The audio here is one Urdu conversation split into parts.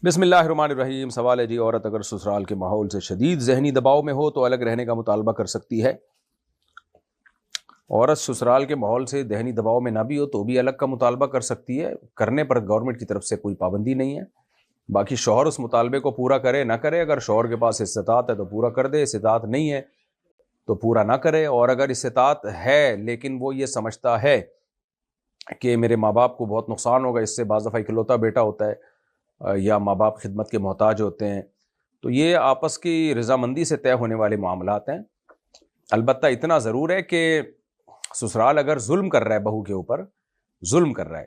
بسم اللہ الرحمن الرحیم۔ سوال ہے جی، عورت اگر سسرال کے ماحول سے شدید ذہنی دباؤ میں ہو تو الگ رہنے کا مطالبہ کر سکتی ہے؟ عورت سسرال کے ماحول سے ذہنی دباؤ میں نہ بھی ہو تو بھی الگ کا مطالبہ کر سکتی ہے، کرنے پر گورنمنٹ کی طرف سے کوئی پابندی نہیں ہے۔ باقی شوہر اس مطالبے کو پورا کرے نہ کرے، اگر شوہر کے پاس استطاعت ہے تو پورا کر دے، استطاعت نہیں ہے تو پورا نہ کرے، اور اگر استطاعت ہے لیکن وہ یہ سمجھتا ہے کہ میرے ماں باپ کو بہت نقصان ہوگا اس سے، بعض دفعہ اکلوتا بیٹا ہوتا ہے یا ماں باپ خدمت کے محتاج ہوتے ہیں، تو یہ آپس کی رضامندی سے طے ہونے والے معاملات ہیں۔ البتہ اتنا ضرور ہے کہ سسرال اگر ظلم کر رہا ہے، بہو کے اوپر ظلم کر رہا ہے،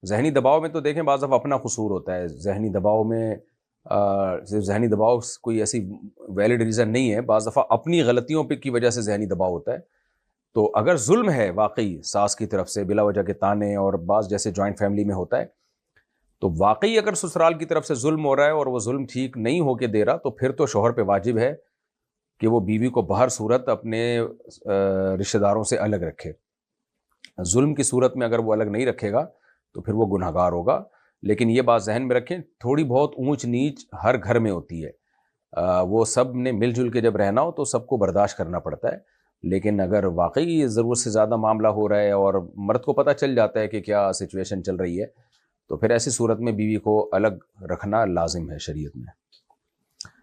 ذہنی دباؤ میں تو دیکھیں بعض دفعہ اپنا قصور ہوتا ہے، ذہنی دباؤ میں صرف ذہنی دباؤ کوئی ایسی ویلڈ ریزن نہیں ہے، بعض دفعہ اپنی غلطیوں پہ کی وجہ سے ذہنی دباؤ ہوتا ہے۔ تو اگر ظلم ہے واقعی ساس کی طرف سے بلا وجہ کے تانے، اور بعض جیسے جوائنٹ فیملی میں ہوتا ہے، تو واقعی اگر سسرال کی طرف سے ظلم ہو رہا ہے اور وہ ظلم ٹھیک نہیں ہو کے دے رہا، تو پھر تو شوہر پہ واجب ہے کہ وہ بیوی کو بہر صورت اپنے رشتہ داروں سے الگ رکھے۔ ظلم کی صورت میں اگر وہ الگ نہیں رکھے گا تو پھر وہ گناہ گار ہوگا، لیکن یہ بات ذہن میں رکھیں، تھوڑی بہت اونچ نیچ ہر گھر میں ہوتی ہے، وہ سب نے مل جل کے جب رہنا ہو تو سب کو برداشت کرنا پڑتا ہے، لیکن اگر واقعی ضرورت سے زیادہ معاملہ ہو رہا ہے اور مرد کو پتہ چل جاتا ہے کہ کیا سچویشن چل رہی ہے، تو پھر ایسی صورت میں بیوی کو الگ رکھنا لازم ہے شریعت میں۔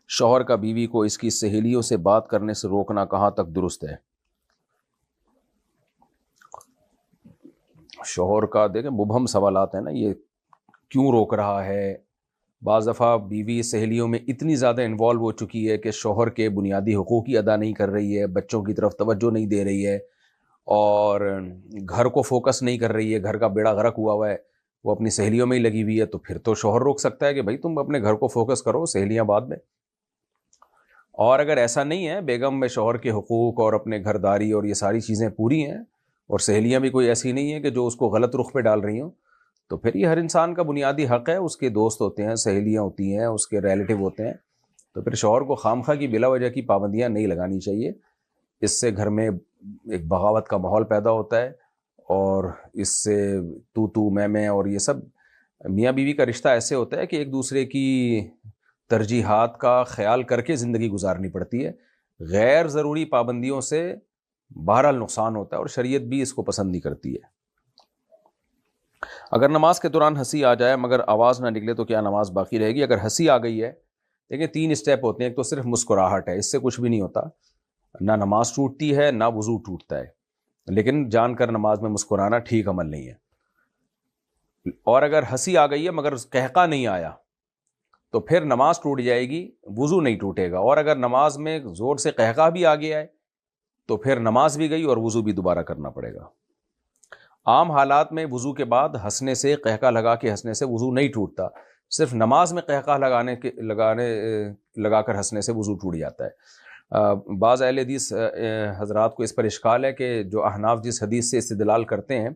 شوہر کا بیوی کو اس کی سہیلیوں سے بات کرنے سے روکنا کہاں تک درست ہے؟ شوہر کا دیکھیں مبہم سوالات ہیں نا، یہ کیوں روک رہا ہے؟ بعض دفعہ بیوی سہیلیوں میں اتنی زیادہ انوالو ہو چکی ہے کہ شوہر کے بنیادی حقوق ہی ادا نہیں کر رہی ہے، بچوں کی طرف توجہ نہیں دے رہی ہے، اور گھر کو فوکس نہیں کر رہی ہے، گھر کا بیڑا غرق ہوا ہے، وہ اپنی سہیلیوں میں ہی لگی ہوئی ہے، تو پھر تو شوہر روک سکتا ہے کہ بھائی تم اپنے گھر کو فوکس کرو، سہیلیاں بعد میں۔ اور اگر ایسا نہیں ہے، بیگم میں شوہر کے حقوق اور اپنے گھر داری اور یہ ساری چیزیں پوری ہیں، اور سہیلیاں بھی کوئی ایسی نہیں ہیں کہ جو اس کو غلط رخ پہ ڈال رہی ہوں، تو پھر یہ ہر انسان کا بنیادی حق ہے، اس کے دوست ہوتے ہیں، سہیلیاں ہوتی ہیں، اس کے ریلیٹیو ہوتے ہیں، تو پھر شوہر کو خامخواہ کی بلا وجہ کی پابندیاں نہیں لگانی چاہیے۔ اس سے گھر میں ایک بغاوت کا ماحول پیدا ہوتا ہے، اور اس سے تو میں اور یہ سب، میاں بیوی کا رشتہ ایسے ہوتا ہے کہ ایک دوسرے کی ترجیحات کا خیال کر کے زندگی گزارنی پڑتی ہے، غیر ضروری پابندیوں سے بہرحال نقصان ہوتا ہے، اور شریعت بھی اس کو پسند نہیں کرتی ہے۔ اگر نماز کے دوران ہنسی آ جائے مگر آواز نہ نکلے تو کیا نماز باقی رہے گی؟ اگر ہنسی آ گئی ہے، دیکھیں 3 اسٹیپ ہوتے ہیں، ایک تو صرف مسکراہٹ ہے، اس سے کچھ بھی نہیں ہوتا، نہ نماز ٹوٹتی ہے نہ وضو ٹوٹتا ہے، لیکن جان کر نماز میں مسکرانا ٹھیک عمل نہیں ہے۔ اور اگر ہنسی آ گئی ہے مگر قہقہ نہیں آیا تو پھر نماز ٹوٹ جائے گی، وضو نہیں ٹوٹے گا، اور اگر نماز میں زور سے قہقہ بھی آ گیا ہے تو پھر نماز بھی گئی اور وضو بھی دوبارہ کرنا پڑے گا۔ عام حالات میں وضو کے بعد ہنسنے سے، قہقہ لگا کے ہنسنے سے وضو نہیں ٹوٹتا، صرف نماز میں قہقہ لگا کر ہنسنے سے وضو ٹوٹ جاتا ہے۔ بعض اہل حدیث حضرات کو اس پر اشکال ہے کہ جو احناف جس حدیث سے استدلال کرتے ہیں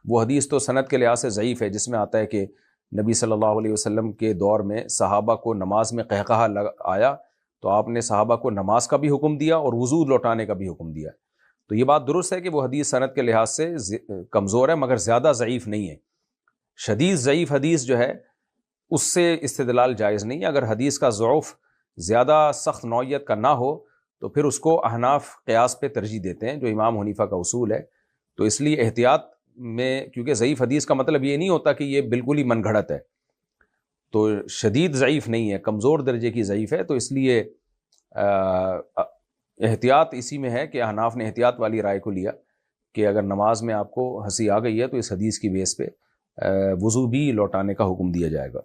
وہ حدیث تو سند کے لحاظ سے ضعیف ہے، جس میں آتا ہے کہ نبی صلی اللہ علیہ وسلم کے دور میں صحابہ کو نماز میں قہقہ آیا تو آپ نے صحابہ کو نماز کا بھی حکم دیا اور وضو لوٹانے کا بھی حکم دیا۔ تو یہ بات درست ہے کہ وہ حدیث سند کے لحاظ سے کمزور ہے، مگر زیادہ ضعیف نہیں ہے۔ شدید ضعیف حدیث جو ہے اس سے استدلال جائز نہیں ہے۔ اگر حدیث کا ضعف زیادہ سخت نوعیت کا نہ ہو تو پھر اس کو احناف قیاس پہ ترجیح دیتے ہیں، جو امام حنیفہ کا اصول ہے۔ تو اس لیے احتیاط میں، کیونکہ ضعیف حدیث کا مطلب یہ نہیں ہوتا کہ یہ بالکل ہی من گھڑت ہے، تو شدید ضعیف نہیں ہے، کمزور درجے کی ضعیف ہے، تو اس لیے احتیاط اسی میں ہے کہ احناف نے احتیاط والی رائے کو لیا کہ اگر نماز میں آپ کو ہنسی آ گئی ہے تو اس حدیث کی بیس پہ وضو بھی لوٹانے کا حکم دیا جائے گا۔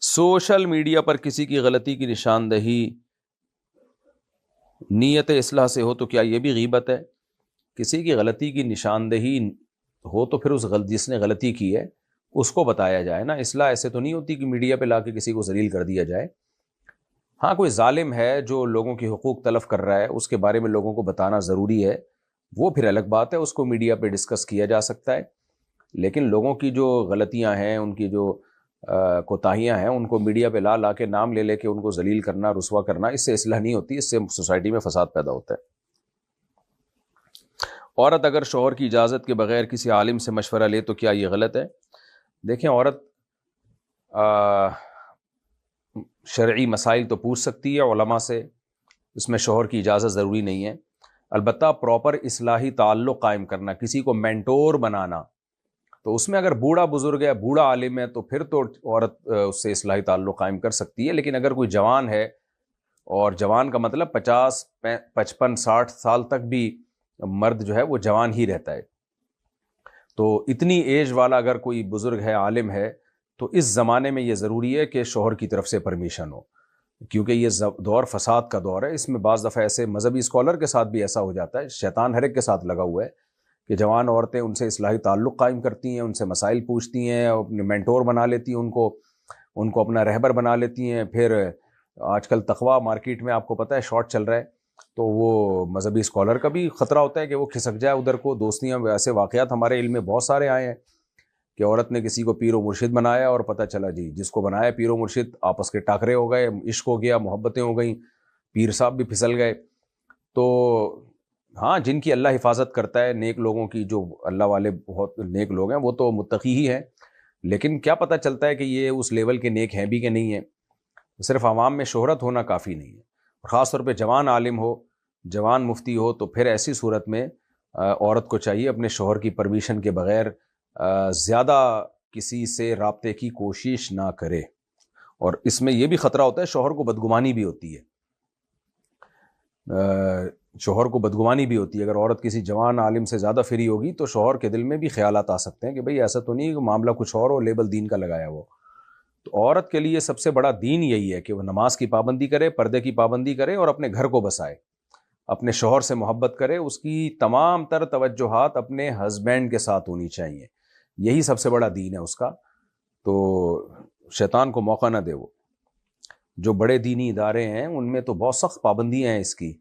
سوشل میڈیا پر کسی کی غلطی کی نشاندہی نیت اصلاح سے ہو تو کیا یہ بھی غیبت ہے؟ کسی کی غلطی کی نشاندہی ہو تو پھر جس نے غلطی کی ہے اس کو بتایا جائے نا، اصلاح ایسے تو نہیں ہوتی کہ میڈیا پہ لا کے کسی کو ذلیل کر دیا جائے۔ ہاں کوئی ظالم ہے جو لوگوں کی حقوق تلف کر رہا ہے، اس کے بارے میں لوگوں کو بتانا ضروری ہے، وہ پھر الگ بات ہے، اس کو میڈیا پہ ڈسکس کیا جا سکتا ہے، لیکن لوگوں کی جو غلطیاں ہیں، ان کی جو کوتاہیاں ہیں، ان کو میڈیا پہ لا کے نام لے کے ان کو ذلیل کرنا، رسوا کرنا، اس سے اصلاح نہیں ہوتی، اس سے سوسائٹی میں فساد پیدا ہوتا ہے۔ عورت اگر شوہر کی اجازت کے بغیر کسی عالم سے مشورہ لے تو کیا یہ غلط ہے؟ دیکھیں عورت شرعی مسائل تو پوچھ سکتی ہے علماء سے، اس میں شوہر کی اجازت ضروری نہیں ہے، البتہ پراپر اصلاحی تعلق قائم کرنا، کسی کو مینٹور بنانا، تو اس میں اگر بوڑھا بزرگ ہے، بوڑھا عالم ہے، تو پھر تو عورت اس سے اصلاحی تعلق قائم کر سکتی ہے. لیکن اگر کوئی جوان ہے، اور جوان کا مطلب 50 55 60 سال تک بھی مرد جو ہے وہ جوان ہی رہتا ہے، تو اتنی ایج والا اگر کوئی بزرگ ہے، عالم ہے، تو اس زمانے میں یہ ضروری ہے کہ شوہر کی طرف سے پرمیشن ہو، کیونکہ یہ دور فساد کا دور ہے. اس میں بعض دفعہ ایسے مذہبی اسکالر کے ساتھ بھی ایسا ہو جاتا ہے، شیطان ہر ایک کے ساتھ لگا ہوا ہے کہ جوان عورتیں ان سے اصلاحی تعلق قائم کرتی ہیں، ان سے مسائل پوچھتی ہیں، اپنے مینٹور بنا لیتی ہیں، ان کو اپنا رہبر بنا لیتی ہیں. پھر آج کل تقویٰ مارکیٹ میں آپ کو پتہ ہے شارٹ چل رہا ہے، تو وہ مذہبی اسکالر کا بھی خطرہ ہوتا ہے کہ وہ کھسک جائے ادھر کو. دوستیاں ایسے واقعات ہمارے علم میں بہت سارے آئے ہیں کہ عورت نے کسی کو پیر و مرشد بنایا، اور پتہ چلا جی جس کو بنایا پیر و مرشد، آپس کے ٹاکرے ہو گئے، عشق ہو گیا، محبتیں ہو گئیں، پیر صاحب بھی پھسل گئے. تو ہاں، جن کی اللہ حفاظت کرتا ہے، نیک لوگوں کی، جو اللہ والے بہت نیک لوگ ہیں، وہ تو متقی ہی ہیں، لیکن کیا پتہ چلتا ہے کہ یہ اس لیول کے نیک ہیں بھی کہ نہیں ہیں. صرف عوام میں شہرت ہونا کافی نہیں ہے، خاص طور پہ جوان عالم ہو، جوان مفتی ہو، تو پھر ایسی صورت میں عورت کو چاہیے اپنے شوہر کی پرمیشن کے بغیر زیادہ کسی سے رابطے کی کوشش نہ کرے. اور اس میں یہ بھی خطرہ ہوتا ہے، شوہر کو بدگمانی بھی ہوتی ہے، شوہر کو بدگمانی بھی ہوتی ہے. اگر عورت کسی جوان عالم سے زیادہ فری ہوگی تو شوہر کے دل میں بھی خیالات آ سکتے ہیں کہ بھئی ایسا تو نہیں کہ معاملہ کچھ اور ہو، لیبل دین کا لگایا وہ. تو عورت کے لیے سب سے بڑا دین یہی ہے کہ وہ نماز کی پابندی کرے، پردے کی پابندی کرے، اور اپنے گھر کو بسائے، اپنے شوہر سے محبت کرے. اس کی تمام تر توجہات اپنے ہسبینڈ کے ساتھ ہونی چاہیے، یہی سب سے بڑا دین ہے اس کا. تو شیطان کو موقع نہ دے. وہ جو بڑے دینی ادارے ہیں ان میں تو بہت سخت پابندیاں ہیں اس کی.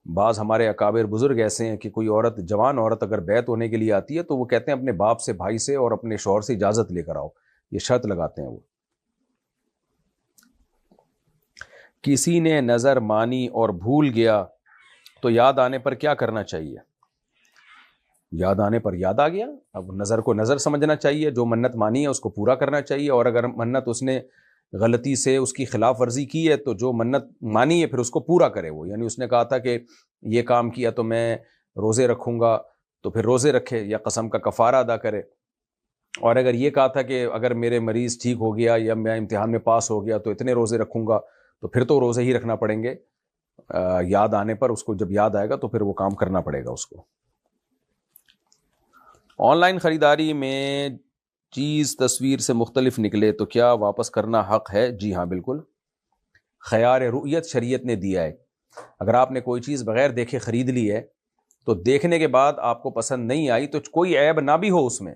بعض ہمارے اکابر بزرگ ایسے ہیں کہ کوئی عورت، جوان عورت اگر بیعت ہونے کے لیے آتی ہے تو وہ کہتے ہیں اپنے باپ سے، بھائی سے، اور اپنے شوہر سے اجازت لے کر آؤ، یہ شرط لگاتے ہیں. وہ کسی نے نظر مانی اور بھول گیا تو یاد آنے پر کیا کرنا چاہیے؟ یاد آنے پر یاد آ گیا، اب نظر کو نظر سمجھنا چاہیے، جو منت مانی ہے اس کو پورا کرنا چاہیے. اور اگر منت اس نے غلطی سے اس کی خلاف ورزی کی ہے تو جو منت مانی ہے پھر اس کو پورا کرے. وہ یعنی اس نے کہا تھا کہ یہ کام کیا تو میں روزے رکھوں گا، تو پھر روزے رکھے یا قسم کا کفارہ ادا کرے. اور اگر یہ کہا تھا کہ اگر میرے مریض ٹھیک ہو گیا یا میں امتحان میں پاس ہو گیا تو اتنے روزے رکھوں گا، تو پھر تو روزے ہی رکھنا پڑیں گے. یاد آنے پر اس کو جب یاد آئے گا تو پھر وہ کام کرنا پڑے گا اس کو. آن لائن خریداری میں چیز تصویر سے مختلف نکلے تو کیا واپس کرنا حق ہے؟ جی ہاں بالکل، خیار رؤیت شریعت نے دیا ہے. اگر آپ نے کوئی چیز بغیر دیکھے خرید لی ہے تو دیکھنے کے بعد آپ کو پسند نہیں آئی تو کوئی عیب نہ بھی ہو اس میں،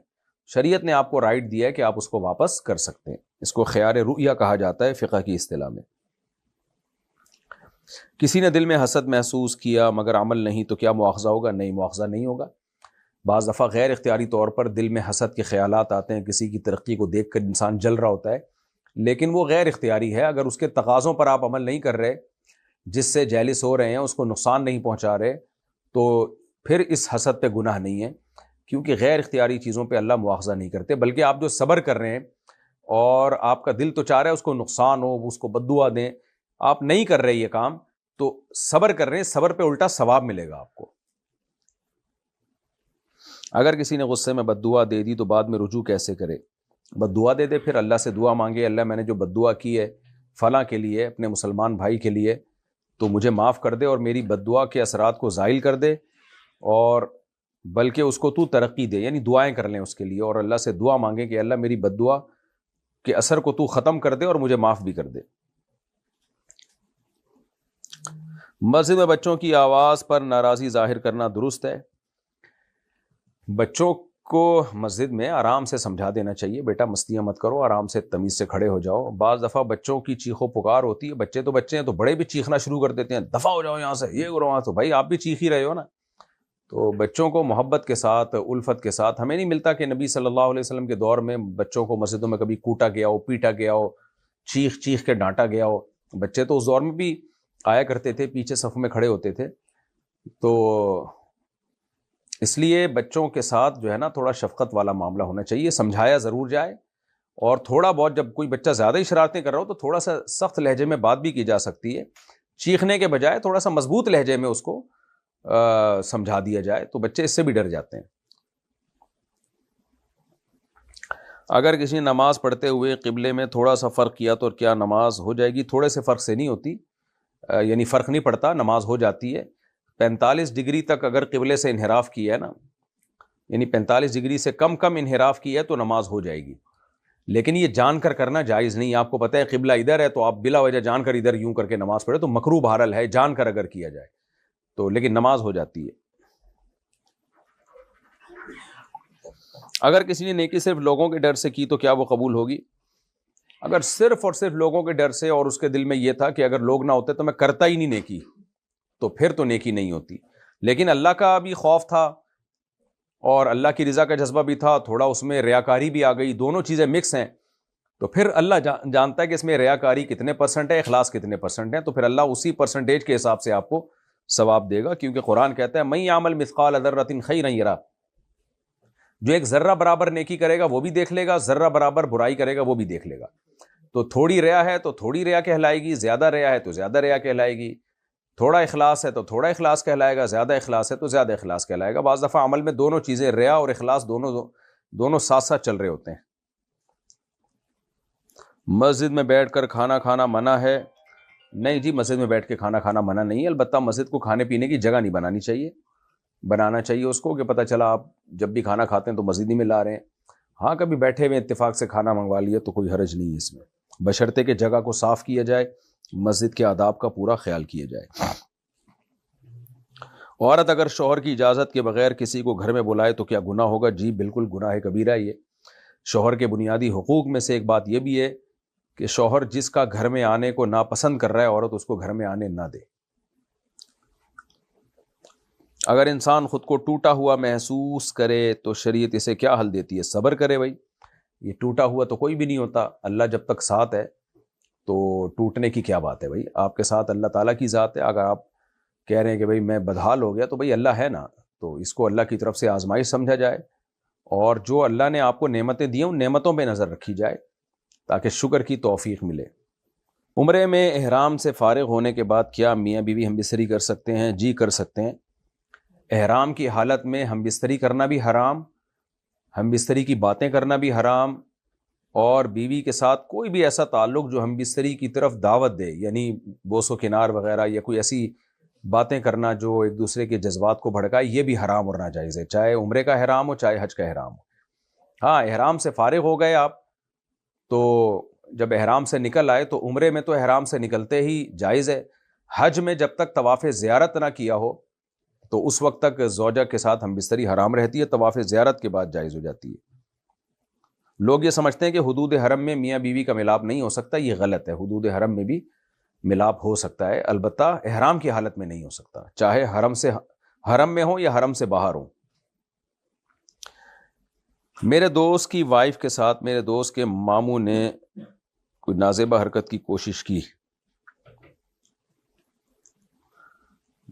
شریعت نے آپ کو رائٹ دیا ہے کہ آپ اس کو واپس کر سکتے ہیں. اس کو خیار رؤیہ کہا جاتا ہے فقہ کی اصطلاح میں. کسی نے دل میں حسد محسوس کیا مگر عمل نہیں تو کیا مواخذہ ہوگا؟ نہیں، مواخذہ نہیں ہوگا. بعض دفعہ غیر اختیاری طور پر دل میں حسد کے خیالات آتے ہیں، کسی کی ترقی کو دیکھ کر انسان جل رہا ہوتا ہے، لیکن وہ غیر اختیاری ہے. اگر اس کے تقاضوں پر آپ عمل نہیں کر رہے، جس سے جیلس ہو رہے ہیں، اس کو نقصان نہیں پہنچا رہے، تو پھر اس حسد پہ گناہ نہیں ہے، کیونکہ غیر اختیاری چیزوں پہ اللہ مواخذہ نہیں کرتے. بلکہ آپ جو صبر کر رہے ہیں اور آپ کا دل تو چاہ رہا ہے اس کو نقصان ہو، اس کو بد دعا دیں، آپ نہیں کر رہے یہ کام، تو صبر کر رہے ہیں، صبر پہ الٹا ثواب ملے گا آپ کو. اگر کسی نے غصے میں بد دعا دے دی تو بعد میں رجوع کیسے کرے؟ بد دعا دے دے، پھر اللہ سے دعا مانگے، اللہ میں نے جو بد دعا کی ہے فلاں کے لیے، اپنے مسلمان بھائی کے لیے، تو مجھے معاف کر دے اور میری بد دعا کے اثرات کو زائل کر دے، اور بلکہ اس کو تو ترقی دے. یعنی دعائیں کر لیں اس کے لیے اور اللہ سے دعا مانگیں کہ اللہ میری بد دعا کے اثر کو تو ختم کر دے اور مجھے معاف بھی کر دے. مسجد میں بچوں کی آواز پر ناراضی ظاہر کرنا درست ہے؟ بچوں کو مسجد میں آرام سے سمجھا دینا چاہیے، بیٹا مستیاں مت کرو، آرام سے تمیز سے کھڑے ہو جاؤ. بعض دفعہ بچوں کی چیخ و پکار ہوتی ہے، بچے تو بچے ہیں تو بڑے بھی چیخنا شروع کر دیتے ہیں، دفعہ ہو جاؤ یہاں سے، یہ کرو وہاں. تو بھائی آپ بھی چیخ ہی رہے ہو نا. تو بچوں کو محبت کے ساتھ، الفت کے ساتھ، ہمیں نہیں ملتا کہ نبی صلی اللہ علیہ وسلم کے دور میں بچوں کو مسجدوں میں کبھی کوٹا گیا ہو، پیٹا گیا ہو، چیخ چیخ کے ڈانٹا گیا ہو. بچے تو اس دور میں بھی آیا کرتے تھے، پیچھے صف میں کھڑے ہوتے تھے. تو اس لیے بچوں کے ساتھ جو ہے نا تھوڑا شفقت والا معاملہ ہونا چاہیے، سمجھایا ضرور جائے، اور تھوڑا بہت جب کوئی بچہ زیادہ ہی شرارتیں کر رہا ہو تو تھوڑا سا سخت لہجے میں بات بھی کی جا سکتی ہے، چیخنے کے بجائے تھوڑا سا مضبوط لہجے میں اس کو سمجھا دیا جائے تو بچے اس سے بھی ڈر جاتے ہیں۔ اگر کسی نے نماز پڑھتے ہوئے قبلے میں تھوڑا سا فرق کیا تو کیا نماز ہو جائے گی؟ تھوڑے سے فرق سے نہیں ہوتی، یعنی فرق نہیں پڑتا، نماز ہو جاتی ہے۔ 45 ڈگری تک اگر قبلے سے انحراف کیا ہے نا، یعنی 45 ڈگری سے کم انحراف کیا ہے تو نماز ہو جائے گی، لیکن یہ جان کر کرنا جائز نہیں۔ آپ کو پتہ ہے قبلہ ادھر ہے تو آپ بلا وجہ جان کر ادھر یوں کر کے نماز پڑھے تو مکروہ بہرحال ہے، جان کر اگر کیا جائے تو، لیکن نماز ہو جاتی ہے۔ اگر کسی نے نیکی صرف لوگوں کے ڈر سے کی تو کیا وہ قبول ہوگی؟ اگر صرف اور صرف لوگوں کے ڈر سے اور اس کے دل میں یہ تھا کہ اگر لوگ نہ ہوتے تو میں کرتا ہی نہیں نیکی، تو پھر تو نیکی نہیں ہوتی۔ لیکن اللہ کا بھی خوف تھا اور اللہ کی رضا کا جذبہ بھی تھا، تھوڑا اس میں ریاکاری بھی آ گئی، دونوں چیزیں مکس ہیں، تو پھر اللہ جانتا ہے کہ اس میں ریاکاری کتنے پرسنٹ ہے، اخلاص کتنے پرسنٹ ہے، تو پھر اللہ اسی پرسنٹیج کے حساب سے آپ کو ثواب دے گا، کیونکہ قرآن کہتا ہے من یعمل مثقال ذرۃ خیرا یرہ، جو ایک ذرہ برابر نیکی کرے گا وہ بھی دیکھ لے گا، ذرہ برابر برائی کرے گا وہ بھی دیکھ لے گا۔ تو تھوڑی ریا ہے تو تھوڑی ریا کہلائے گی، زیادہ ریا ہے تو زیادہ ریا کہلائے گی، تھوڑا اخلاص ہے تو تھوڑا اخلاص کہلائے گا، زیادہ اخلاص ہے تو زیادہ اخلاص کہلائے گا۔ بعض دفعہ عمل میں دونوں چیزیں، ریا اور اخلاص، دونوں ساتھ ساتھ چل رہے ہوتے ہیں۔ مسجد میں بیٹھ کر کھانا کھانا منع ہے؟ نہیں جی، مسجد میں بیٹھ کے کھانا کھانا منع نہیں ہے، البتہ مسجد کو کھانے پینے کی جگہ نہیں بنانی چاہیے، بنانا چاہیے اس کو کہ پتہ چلا آپ جب بھی کھانا کھاتے ہیں تو مسجد ہی میں لا رہے ہیں۔ ہاں کبھی بیٹھے ہوئے اتفاق سے کھانا منگوا لیا تو کوئی حرج نہیں ہے اس میں، بشرطے کہ جگہ کو صاف کیا جائے، مسجد کے آداب کا پورا خیال کیا جائے۔ عورت اگر شوہر کی اجازت کے بغیر کسی کو گھر میں بلائے تو کیا گناہ ہوگا؟ جی بالکل گناہ کبیرہ۔ یہ شوہر کے بنیادی حقوق میں سے ایک بات یہ بھی ہے کہ شوہر جس کا گھر میں آنے کو ناپسند کر رہا ہے عورت اس کو گھر میں آنے نہ دے۔ اگر انسان خود کو ٹوٹا ہوا محسوس کرے تو شریعت اسے کیا حل دیتی ہے؟ صبر کرے بھائی، یہ ٹوٹا ہوا تو کوئی بھی نہیں ہوتا، اللہ جب تک ساتھ ہے تو ٹوٹنے کی کیا بات ہے بھائی، آپ کے ساتھ اللہ تعالیٰ کی ذات ہے۔ اگر آپ کہہ رہے ہیں کہ بھائی میں بدحال ہو گیا تو بھائی اللہ ہے نا، تو اس کو اللہ کی طرف سے آزمائش سمجھا جائے، اور جو اللہ نے آپ کو نعمتیں دی ہیں ان نعمتوں پہ نظر رکھی جائے تاکہ شکر کی توفیق ملے۔ عمرے میں احرام سے فارغ ہونے کے بعد کیا میاں بیوی ہم بستری کر سکتے ہیں؟ جی کر سکتے ہیں۔ احرام کی حالت میں ہم بستری کرنا بھی حرام، ہم بستری کی باتیں کرنا بھی حرام، اور بیوی کے ساتھ کوئی بھی ایسا تعلق جو ہم بستری کی طرف دعوت دے، یعنی بوس و کنار وغیرہ یا کوئی ایسی باتیں کرنا جو ایک دوسرے کے جذبات کو بھڑکائے، یہ بھی حرام اور ناجائز ہے، چاہے عمرے کا احرام ہو چاہے حج کا احرام ہو۔ ہاں احرام سے فارغ ہو گئے آپ تو جب احرام سے نکل آئے تو عمرے میں تو احرام سے نکلتے ہی جائز ہے، حج میں جب تک طواف زیارت نہ کیا ہو تو اس وقت تک زوجہ کے ساتھ ہم بستری حرام رہتی ہے، طواف زیارت کے بعد جائز ہو جاتی ہے۔ لوگ یہ سمجھتے ہیں کہ حدود حرم میں میاں بیوی کا ملاپ نہیں ہو سکتا، یہ غلط ہے، حدود حرم میں بھی ملاپ ہو سکتا ہے، البتہ احرام کی حالت میں نہیں ہو سکتا، چاہے حرم میں ہو یا حرم سے باہر ہو۔ میرے دوست کی وائف کے ساتھ میرے دوست کے ماموں نے کوئی نازیبہ حرکت کی کوشش کی،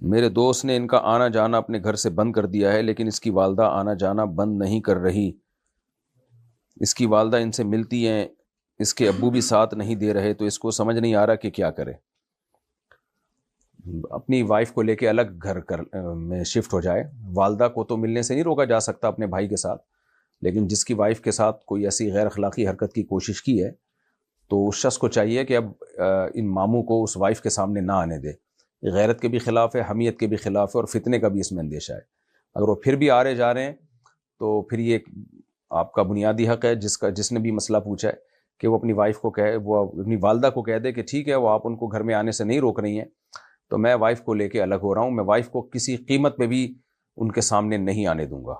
میرے دوست نے ان کا آنا جانا اپنے گھر سے بند کر دیا ہے، لیکن اس کی والدہ آنا جانا بند نہیں کر رہی، اس کی والدہ ان سے ملتی ہیں، اس کے ابو بھی ساتھ نہیں دے رہے، تو اس کو سمجھ نہیں آ رہا کہ کیا کرے۔ اپنی وائف کو لے کے الگ گھر میں شفٹ ہو جائے، والدہ کو تو ملنے سے نہیں روکا جا سکتا اپنے بھائی کے ساتھ، لیکن جس کی وائف کے ساتھ کوئی ایسی غیر اخلاقی حرکت کی کوشش کی ہے تو اس شخص کو چاہیے کہ اب ان ماموں کو اس وائف کے سامنے نہ آنے دے، غیرت کے بھی خلاف ہے، حمیت کے بھی خلاف ہے، اور فتنے کا بھی اس میں اندیشہ ہے۔ اگر وہ پھر بھی آ رہے جا رہے ہیں تو پھر یہ آپ کا بنیادی حق ہے، جس نے بھی مسئلہ پوچھا ہے کہ وہ اپنی وائف کو کہے، وہ اپنی والدہ کو کہہ دے کہ ٹھیک ہے وہ آپ ان کو گھر میں آنے سے نہیں روک رہی ہیں تو میں وائف کو لے کے الگ ہو رہا ہوں، میں وائف کو کسی قیمت پہ بھی ان کے سامنے نہیں آنے دوں گا۔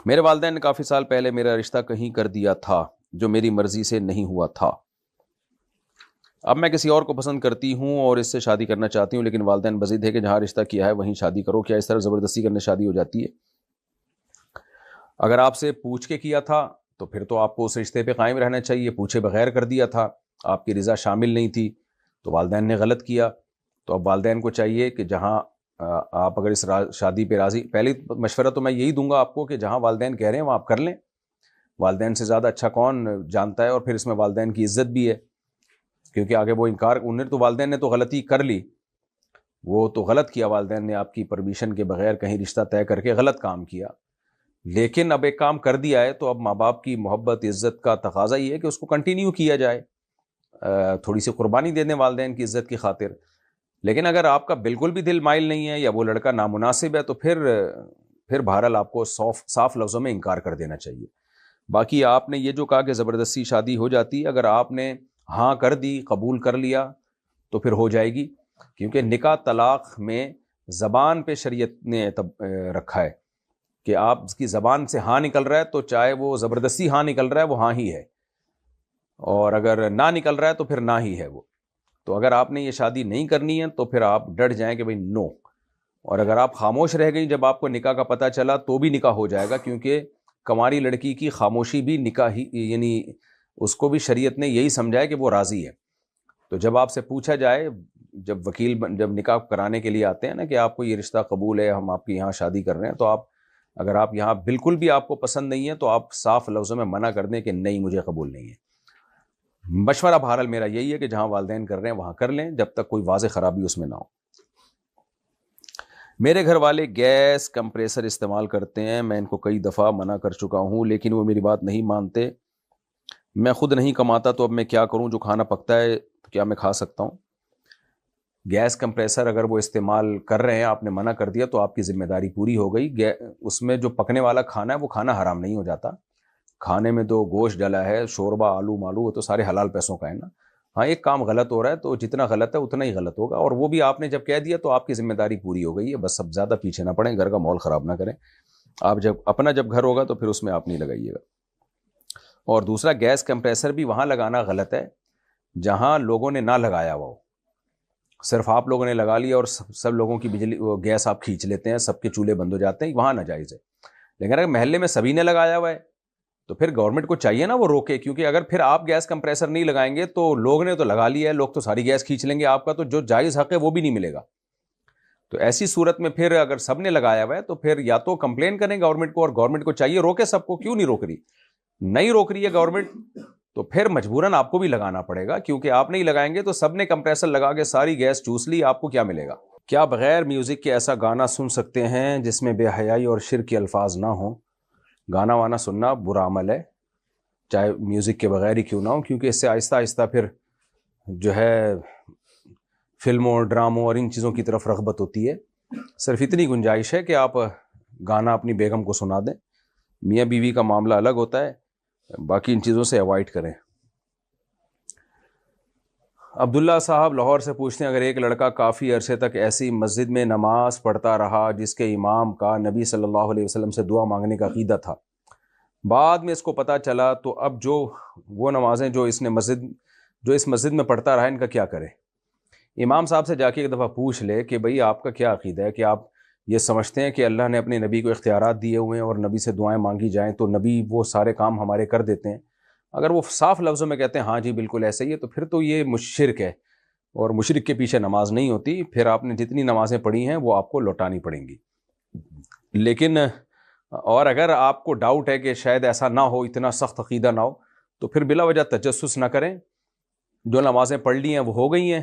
میرے والدین نے کافی سال پہلے میرا رشتہ کہیں کر دیا تھا جو میری مرضی سے نہیں ہوا تھا، اب میں کسی اور کو پسند کرتی ہوں اور اس سے شادی کرنا چاہتی ہوں، لیکن والدین بضد ہے کہ جہاں رشتہ کیا ہے وہیں شادی کرو، کیا اس طرح زبردستی کرنے شادی ہو جاتی ہے؟ اگر آپ سے پوچھ کے کیا تھا تو پھر تو آپ کو اس رشتے پہ قائم رہنا چاہیے، پوچھے بغیر کر دیا تھا، آپ کی رضا شامل نہیں تھی تو والدین نے غلط کیا، تو اب والدین کو چاہیے کہ جہاں آپ اگر اس شادی پہ راضی، پہلی مشورہ تو میں یہی دوں گا آپ کو کہ جہاں والدین کہہ رہے ہیں وہاں آپ کر لیں. والدین سے زیادہ اچھا کون جانتا ہے، اور پھر اس میں والدین کی عزت بھی ہے، کیونکہ آگے وہ انکار، انہیں تو والدین نے تو غلطی کر لی، وہ تو غلط کیا، والدین نے آپ کی پرمیشن کے بغیر کہیں رشتہ طے کر کے غلط کام کیا، لیکن اب ایک کام کر دیا ہے تو اب ماں باپ کی محبت عزت کا تقاضا یہ ہے کہ اس کو کنٹینیو کیا جائے، تھوڑی سی قربانی دے دیں والدین کی عزت کی خاطر. لیکن اگر آپ کا بالکل بھی دل مائل نہیں ہے یا وہ لڑکا نامناسب ہے تو پھر بہرحال آپ کو صاف لفظوں میں انکار کر دینا چاہیے. باقی آپ نے یہ جو کہا کہ زبردستی شادی ہو جاتی ہے، اگر آپ نے ہاں کر دی، قبول کر لیا تو پھر ہو جائے گی، کیونکہ نکاح طلاق میں زبان پہ شریعت نے رکھا ہے کہ آپ کی زبان سے ہاں نکل رہا ہے تو چاہے وہ زبردستی ہاں نکل رہا ہے وہ ہاں ہی ہے، اور اگر نہ نکل رہا ہے تو پھر نہ ہی ہے وہ. تو اگر آپ نے یہ شادی نہیں کرنی ہے تو پھر آپ ڈٹ جائیں کہ بھئی نو، اور اگر آپ خاموش رہ گئی جب آپ کو نکاح کا پتہ چلا تو بھی نکاح ہو جائے گا، کیونکہ کنواری لڑکی کی خاموشی بھی نکاح ہی، یعنی اس کو بھی شریعت نے یہی سمجھا ہے کہ وہ راضی ہے. تو جب آپ سے پوچھا جائے، جب وکیل جب نکاح کرانے کے لیے آتے ہیں نا کہ آپ کو یہ رشتہ قبول ہے، ہم آپ کے یہاں شادی کر رہے ہیں، تو آپ اگر آپ یہاں بالکل بھی آپ کو پسند نہیں ہے تو آپ صاف لفظوں میں منع کر دیں کہ نہیں مجھے قبول نہیں ہے. مشورہ بہرحال میرا یہی ہے کہ جہاں والدین کر رہے ہیں وہاں کر لیں، جب تک کوئی واضح خرابی اس میں نہ ہو. میرے گھر والے گیس کمپریسر استعمال کرتے ہیں، میں ان کو کئی دفعہ منع کر چکا ہوں لیکن وہ میری بات نہیں مانتے. میں خود نہیں کماتا تو اب میں کیا کروں؟ جو کھانا پکتا ہے کیا میں کھا سکتا ہوں؟ گیس کمپریسر اگر وہ استعمال کر رہے ہیں، آپ نے منع کر دیا تو آپ کی ذمہ داری پوری ہو گئی. اس میں جو پکنے والا کھانا ہے وہ کھانا حرام نہیں ہو جاتا. کھانے میں تو گوشت ڈلا ہے، شوربہ، آلو مالو، وہ تو سارے حلال پیسوں کا ہے نا. ہاں ایک کام غلط ہو رہا ہے تو جتنا غلط ہے اتنا ہی غلط ہوگا، اور وہ بھی آپ نے جب کہہ دیا تو آپ کی ذمہ داری پوری ہو گئی ہے. بس اب زیادہ پیچھے نہ پڑیں، گھر کا ماحول خراب نہ کریں. آپ جب گھر ہوگا تو پھر اس میں آپ نہیں لگائیے گا. اور دوسرا، گیس کمپریسر بھی وہاں لگانا غلط ہے جہاں لوگوں نے نہ لگایا ہوا ہو. صرف آپ لوگوں نے لگا لیا اور سب لوگوں کی بجلی گیس آپ کھینچ لیتے ہیں، سب کے چولہے بند ہو جاتے ہیں، وہاں ناجائز ہے. لیکن اگر محلے میں سبھی نے لگایا ہوا ہے تو پھر گورنمنٹ کو چاہیے نا وہ روکے، کیونکہ اگر پھر آپ گیس کمپریسر نہیں لگائیں گے تو لوگ نے تو لگا لیا ہے، لوگ تو ساری گیس کھینچ لیں گے، آپ کا تو جو جائز حق ہے وہ بھی نہیں ملے گا. تو ایسی صورت میں پھر اگر سب نے لگایا ہوا ہے تو پھر یا تو کمپلین کریں گورنمنٹ کو، اور گورنمنٹ کو چاہیے روکے سب کو. کیوں نہیں روک رہی؟ نہیں روک رہی ہے گورنمنٹ تو پھر مجبوراً آپ کو بھی لگانا پڑے گا، کیونکہ آپ نہیں لگائیں گے تو سب نے کمپریسر لگا کے ساری گیس چوس لی، آپ کو کیا ملے گا؟ کیا بغیر میوزک کے ایسا گانا سن سکتے ہیں جس میں بے حیائی اور شرک کے الفاظ نہ ہوں؟ گانا وانا سننا برا عمل ہے، چاہے میوزک کے بغیر ہی کیوں نہ ہو، کیونکہ اس سے آہستہ آہستہ پھر جو ہے فلموں اور ڈراموں اور ان چیزوں کی طرف رغبت ہوتی ہے. صرف اتنی گنجائش ہے کہ آپ گانا اپنی بیگم کو سنا دیں، میاں بیوی کا معاملہ الگ ہوتا ہے، باقی ان چیزوں سے اوائڈ کریں. عبداللہ صاحب لاہور سے پوچھتے ہیں، اگر ایک لڑکا کافی عرصے تک ایسی مسجد میں نماز پڑھتا رہا جس کے امام کا نبی صلی اللہ علیہ وسلم سے دعا مانگنے کا عقیدہ تھا، بعد میں اس کو پتہ چلا، تو اب جو وہ نمازیں جو اس مسجد میں پڑھتا رہا ان کا کیا کرے؟ امام صاحب سے جا کے ایک دفعہ پوچھ لے کہ بھئی آپ کا کیا عقیدہ ہے، کہ آپ یہ سمجھتے ہیں کہ اللہ نے اپنے نبی کو اختیارات دیے ہوئے ہیں اور نبی سے دعائیں مانگی جائیں تو نبی وہ سارے کام ہمارے کر دیتے ہیں؟ اگر وہ صاف لفظوں میں کہتے ہیں ہاں جی بالکل ایسے ہی ہے تو پھر تو یہ مشرک ہے، اور مشرک کے پیچھے نماز نہیں ہوتی. پھر آپ نے جتنی نمازیں پڑھی ہیں وہ آپ کو لوٹانی پڑیں گی. لیکن اور اگر آپ کو ڈاؤٹ ہے کہ شاید ایسا نہ ہو، اتنا سخت عقیدہ نہ ہو، تو پھر بلا وجہ تجسس نہ کریں. جو نمازیں پڑھ لی ہیں وہ ہو گئی ہیں،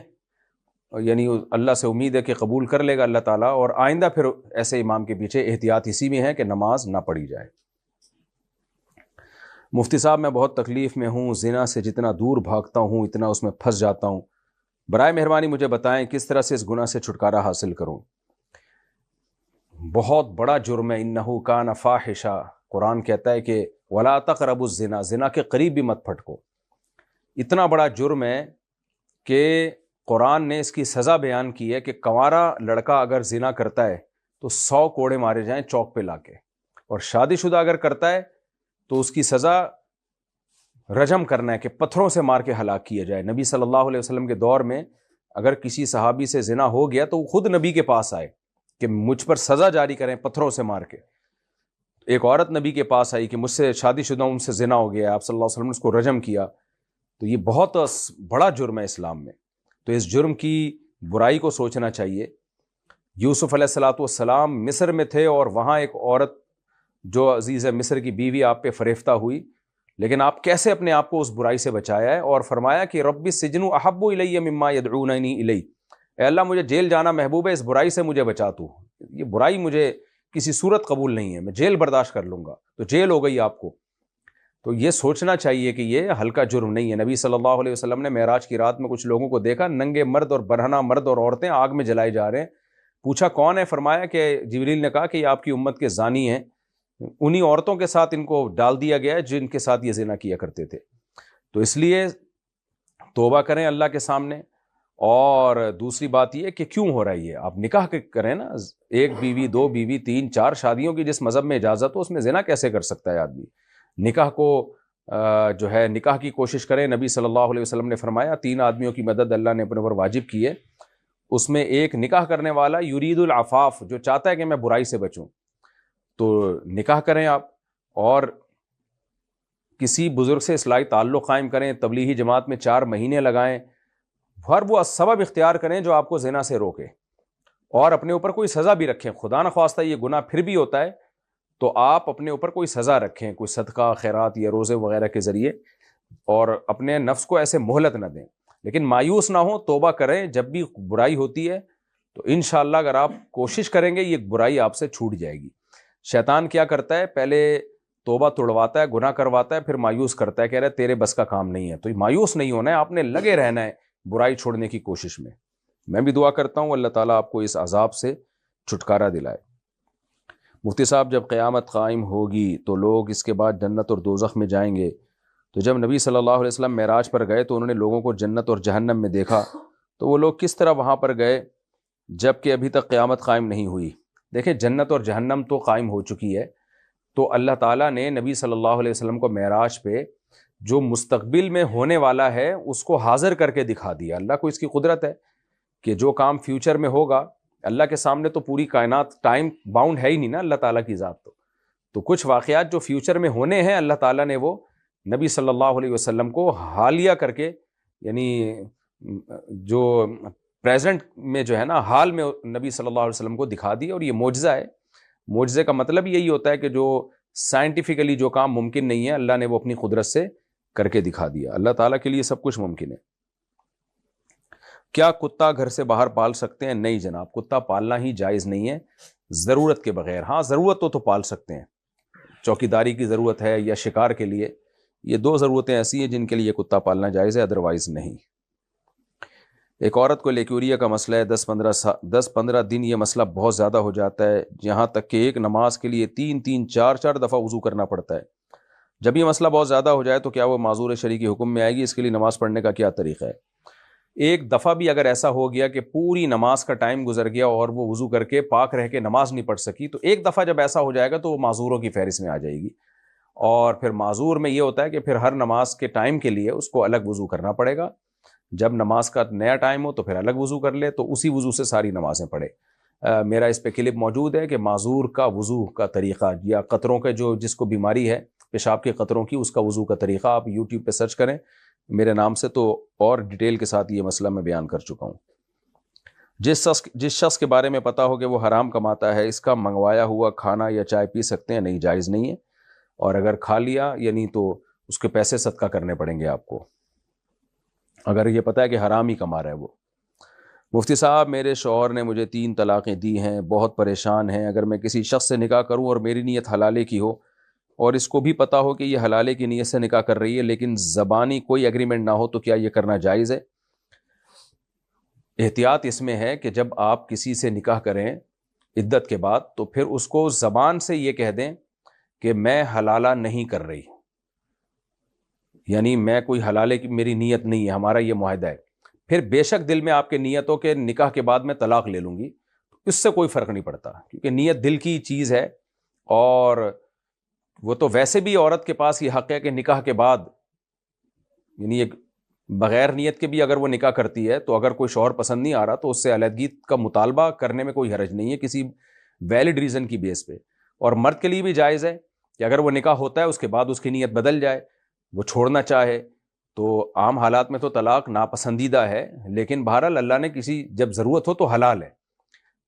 یعنی اللہ سے امید ہے کہ قبول کر لے گا اللہ تعالیٰ، اور آئندہ پھر ایسے امام کے پیچھے احتیاط اسی میں ہے کہ نماز نہ پڑھی جائے. مفتی صاحب میں بہت تکلیف میں ہوں، زنا سے جتنا دور بھاگتا ہوں اتنا اس میں پھنس جاتا ہوں، برائے مہربانی مجھے بتائیں کس طرح سے اس گناہ سے چھٹکارا حاصل کروں؟ بہت بڑا جرم ہے، انہ کان فاحشہ. قرآن کہتا ہے کہ ولا تقربوا الزنا، زنا کے قریب بھی مت پھٹکو. اتنا بڑا جرم ہے کہ قرآن نے اس کی سزا بیان کی ہے کہ کنوارا لڑکا اگر زنا کرتا ہے تو 100 کوڑے مارے جائیں چوک پہ لا کے، اور شادی شدہ اگر کرتا ہے تو اس کی سزا رجم کرنا ہے کہ پتھروں سے مار کے ہلاک کیا جائے. نبی صلی اللہ علیہ وسلم کے دور میں اگر کسی صحابی سے زنا ہو گیا تو وہ خود نبی کے پاس آئے کہ مجھ پر سزا جاری کریں پتھروں سے مار کے. ایک عورت نبی کے پاس آئی کہ مجھ سے شادی شدہ ان سے زنا ہو گیا، آپ صلی اللہ علیہ وسلم نے اس کو رجم کیا. تو یہ بہت بڑا جرم ہے اسلام میں، تو اس جرم کی برائی کو سوچنا چاہیے. یوسف علیہ الصلوۃ والسلام مصر میں تھے اور وہاں ایک عورت جو عزیز ہے مصر کی بیوی آپ پہ فریفتہ ہوئی، لیکن آپ کیسے اپنے آپ کو اس برائی سے بچایا ہے، اور فرمایا کہ رب السجن احب الی مما یدعوننی الی، اے اللہ مجھے جیل جانا محبوب ہے، اس برائی سے مجھے بچا تو، یہ برائی مجھے کسی صورت قبول نہیں ہے، میں جیل برداشت کر لوں گا۔ تو جیل ہو گئی آپ کو۔ تو یہ سوچنا چاہیے کہ یہ ہلکا جرم نہیں ہے۔ نبی صلی اللہ علیہ وسلم نے معراج کی رات میں کچھ لوگوں کو دیکھا، ننگے مرد اور برہنہ مرد اور عورتیں آگ میں جلائے جا رہے ہیں۔ پوچھا کون ہے؟ فرمایا کہ جبریل نے کہا کہ یہ آپ کی امت کے زانی ہیں، انہی عورتوں کے ساتھ ان کو ڈال دیا گیا ہے جن کے ساتھ یہ زنا کیا کرتے تھے۔ تو اس لیے توبہ کریں اللہ کے سامنے، اور دوسری بات یہ کہ کیوں ہو رہا ہے یہ، آپ نکاح کریں نا، ایک بیوی، دو بیوی، تین، چار شادیوں کی جس مذہب میں اجازت ہو، اس میں زنا کیسے کر سکتا ہے آدمی؟ نکاح کو جو ہے نکاح کی کوشش کریں۔ نبی صلی اللہ علیہ وسلم نے فرمایا 3 آدمیوں کی مدد اللہ نے اپنے اوپر واجب کی ہے، اس میں ایک نکاح کرنے والا یرید العفاف، جو چاہتا ہے کہ میں برائی سے بچوں، تو نکاح کریں آپ، اور کسی بزرگ سے اصلاحی تعلق قائم کریں، تبلیغی جماعت میں 4 مہینے لگائیں، ہر وہ سبب اختیار کریں جو آپ کو زنا سے روکے، اور اپنے اوپر کوئی سزا بھی رکھیں۔ خدا نخواستہ یہ گناہ پھر بھی ہوتا ہے تو آپ اپنے اوپر کوئی سزا رکھیں، کوئی صدقہ، خیرات یا روزے وغیرہ کے ذریعے، اور اپنے نفس کو ایسے مہلت نہ دیں، لیکن مایوس نہ ہوں، توبہ کریں۔ جب بھی برائی ہوتی ہے تو انشاءاللہ اگر آپ کوشش کریں گے یہ برائی آپ سے چھوٹ جائے گی۔ شیطان کیا کرتا ہے؟ پہلے توبہ توڑواتا ہے، گناہ کرواتا ہے، پھر مایوس کرتا ہے، کہہ رہا ہے تیرے بس کا کام نہیں ہے۔ تو مایوس نہیں ہونا ہے، آپ نے لگے رہنا ہے برائی چھوڑنے کی کوشش میں۔ میں بھی دعا کرتا ہوں اللہ تعالیٰ آپ کو اس عذاب سے چھٹکارا دلائے۔ مفتی صاحب، جب قیامت قائم ہوگی تو لوگ اس کے بعد جنت اور دوزخ میں جائیں گے، تو جب نبی صلی اللہ علیہ وسلم معراج پر گئے تو انہوں نے لوگوں کو جنت اور جہنم میں دیکھا، تو وہ لوگ کس طرح وہاں پر گئے جب کہ ابھی تک قیامت قائم نہیں ہوئی؟ دیکھیں جنت اور جہنم تو قائم ہو چکی ہے، تو اللہ تعالیٰ نے نبی صلی اللہ علیہ وسلم کو معراج پہ جو مستقبل میں ہونے والا ہے اس کو حاضر کر کے دکھا دیا۔ اللہ کو اس کی قدرت ہے کہ جو کام فیوچر میں ہوگا، اللہ کے سامنے تو پوری کائنات ٹائم باؤنڈ ہے ہی نہیں نا اللہ تعالیٰ کی ذات، تو کچھ واقعات جو فیوچر میں ہونے ہیں اللہ تعالیٰ نے وہ نبی صلی اللہ علیہ وسلم کو حالیہ کر کے، یعنی جو پریزنٹ میں جو ہے نا حال میں نبی صلی اللہ علیہ وسلم کو دکھا دی، اور یہ معجزہ ہے۔ معجزے کا مطلب یہی ہوتا ہے کہ جو سائنٹیفکلی جو کام ممکن نہیں ہے اللہ نے وہ اپنی قدرت سے کر کے دکھا دیا۔ اللہ تعالیٰ کے لیے سب کچھ ممکن ہے۔ کیا کتا گھر سے باہر پال سکتے ہیں؟ نہیں جناب، کتا پالنا ہی جائز نہیں ہے ضرورت کے بغیر۔ ہاں ضرورت تو پال سکتے ہیں، چوکیداری کی ضرورت ہے یا شکار کے لیے، یہ 2 ضرورتیں ایسی ہیں جن کے لیے کتا پالنا جائز ہے، ادروائز نہیں۔ ایک عورت کو لیکوریا کا مسئلہ ہے، 10-15 دن یہ مسئلہ بہت زیادہ ہو جاتا ہے، یہاں تک کہ ایک نماز کے لیے 3-3 4-4 دفعہ وضو کرنا پڑتا ہے۔ جب یہ مسئلہ بہت زیادہ ہو جائے تو کیا وہ معذور شرعی کے حکم میں آئے گی؟ اس کے لیے نماز پڑھنے کا کیا طریقہ ہے؟ ایک دفعہ بھی اگر ایسا ہو گیا کہ پوری نماز کا ٹائم گزر گیا اور وہ وضو کر کے پاک رہ کے نماز نہیں پڑھ سکی، تو ایک دفعہ جب ایسا ہو جائے گا تو وہ معذوروں کی فہرست میں آ جائے گی، اور پھر معذور میں یہ ہوتا ہے کہ پھر ہر نماز کے ٹائم کے لیے اس کو الگ وضو کرنا پڑے گا۔ جب نماز کا نیا ٹائم ہو تو پھر الگ وضو کر لے، تو اسی وضو سے ساری نمازیں پڑھے۔ میرا اس پہ کلپ موجود ہے کہ معذور کا وضو کا طریقہ، یا قطروں کے جس کو بیماری ہے پیشاب کے قطروں کی، اس کا وضو کا طریقہ آپ یوٹیوب پہ سرچ کریں میرے نام سے، تو اور ڈیٹیل کے ساتھ یہ مسئلہ میں بیان کر چکا ہوں۔ جس شخص کے بارے میں پتا ہو کہ وہ حرام کماتا ہے، اس کا منگوایا ہوا کھانا یا چائے پی سکتے ہیں؟ نہیں، جائز نہیں ہے، اور اگر کھا لیا یعنی تو اس کے پیسے صدقہ کرنے پڑیں گے آپ کو، اگر یہ پتا ہے کہ حرام ہی کما رہا ہے وہ۔ مفتی صاحب، میرے شوہر نے مجھے 3 طلاقیں دی ہیں، بہت پریشان ہیں، اگر میں کسی شخص سے نکاح کروں اور میری نیت حلالے کی ہو اور اس کو بھی پتا ہو کہ یہ حلالے کی نیت سے نکاح کر رہی ہے لیکن زبانی کوئی ایگریمنٹ نہ ہو، تو کیا یہ کرنا جائز ہے؟ احتیاط اس میں ہے کہ جب آپ کسی سے نکاح کریں عدت کے بعد تو پھر اس کو زبان سے یہ کہہ دیں کہ میں حلالہ نہیں کر رہی، یعنی میں کوئی حلالے کی میری نیت نہیں ہے، ہمارا یہ معاہدہ ہے۔ پھر بے شک دل میں آپ کے نیت ہو کہ نکاح کے بعد میں طلاق لے لوں گی، اس سے کوئی فرق نہیں پڑتا، کیونکہ نیت دل کی چیز ہے، اور وہ تو ویسے بھی عورت کے پاس یہ حق ہے کہ نکاح کے بعد، یعنی ایک بغیر نیت کے بھی اگر وہ نکاح کرتی ہے تو اگر کوئی شوہر پسند نہیں آ رہا تو اس سے علیحدگی کا مطالبہ کرنے میں کوئی حرج نہیں ہے کسی ویلڈ ریزن کی بیس پہ۔ اور مرد کے لیے بھی جائز ہے کہ اگر وہ نکاح ہوتا ہے اس کے بعد اس کی نیت بدل جائے، وہ چھوڑنا چاہے، تو عام حالات میں تو طلاق ناپسندیدہ ہے، لیکن بہرحال اللہ نے کسی جب ضرورت ہو تو حلال ہے،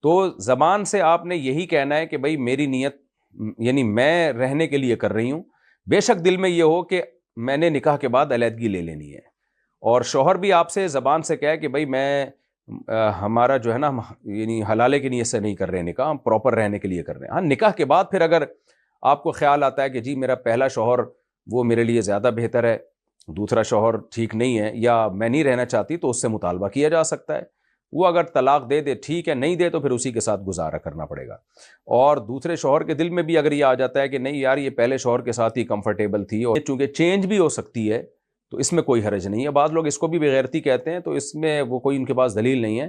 تو زبان سے آپ نے یہی کہنا ہے کہ بھائی میری نیت یعنی میں رہنے کے لیے کر رہی ہوں، بے شک دل میں یہ ہو کہ میں نے نکاح کے بعد علیحدگی لے لینی ہے، اور شوہر بھی آپ سے زبان سے کہے کہ بھائی میں ہمارا جو ہے نا یعنی حلالے کی نیت سے نہیں کر رہے نکاح، ہم پراپر رہنے کے لیے کر رہے ہیں۔ ہاں نکاح کے بعد پھر اگر آپ کو خیال آتا ہے کہ جی میرا پہلا شوہر وہ میرے لیے زیادہ بہتر ہے، دوسرا شوہر ٹھیک نہیں ہے، یا میں نہیں رہنا چاہتی، تو اس سے مطالبہ کیا جا سکتا ہے۔ وہ اگر طلاق دے دے ٹھیک ہے، نہیں دے تو پھر اسی کے ساتھ گزارا کرنا پڑے گا۔ اور دوسرے شوہر کے دل میں بھی اگر یہ آ جاتا ہے کہ نہیں یار یہ پہلے شوہر کے ساتھ ہی کمفرٹیبل تھی، اور چونکہ چینج بھی ہو سکتی ہے تو اس میں کوئی حرج نہیں ہے۔ بعض لوگ اس کو بھی بے غیرتی کہتے ہیں، تو اس میں وہ کوئی ان کے پاس دلیل نہیں ہے۔